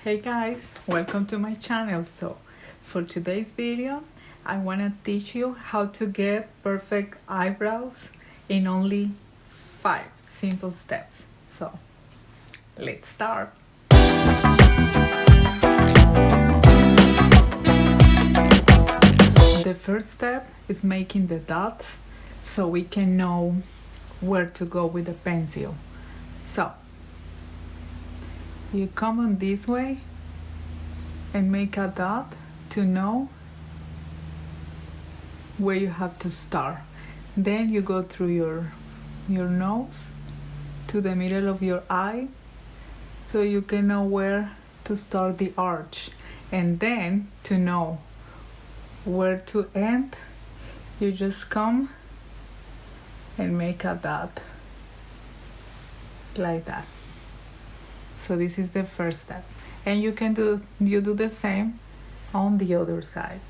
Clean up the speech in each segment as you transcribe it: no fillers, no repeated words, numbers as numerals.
Hey guys, welcome to my channel. So for today's video I want to teach you how to get perfect eyebrows in only 5 simple steps. So let's start. The first step is making the dots so we can know where to go with the pencil. So you come on this way and make a dot to know where you have to start. Then you go through your nose to the middle of your eye so you can know where to start the arch. And then to know where to end, you just come and make a dot like that. So this is the first step, and you do the same on the other side.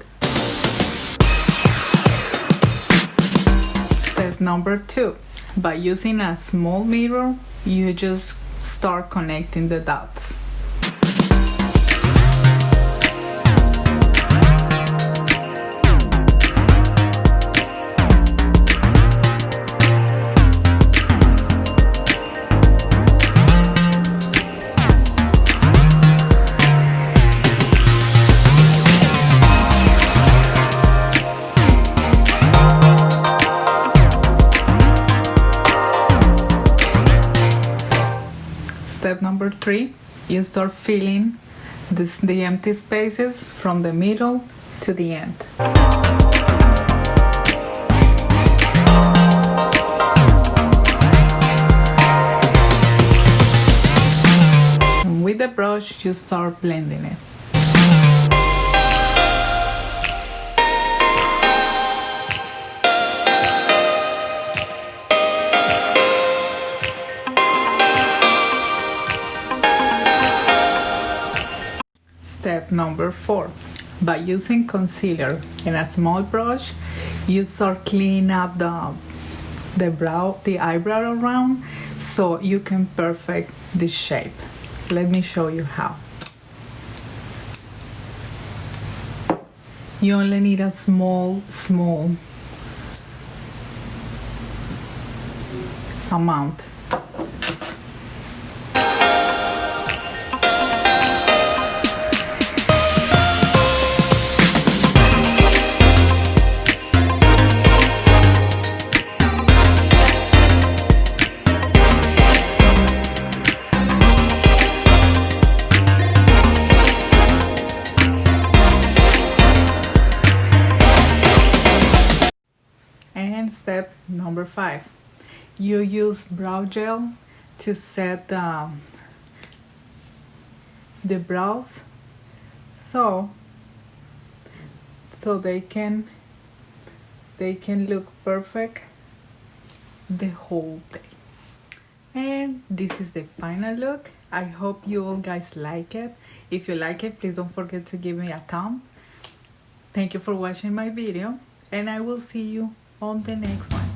Step number 2, by using a small mirror, you just start connecting the dots. Step number 3, you start filling the empty spaces from the middle to the end. And with the brush, you start blending it. Step number 4, by using concealer and a small brush, you start cleaning up the eyebrow around so you can perfect the shape. Let me show you how. You only need a small amount. And step number 5, you use brow gel to set the brows so they can look perfect the whole day. And this is the final look. I hope you all guys like it. If you like it, please don't forget to give me a thumb. Thank you for watching my video, and I will see you on the next one.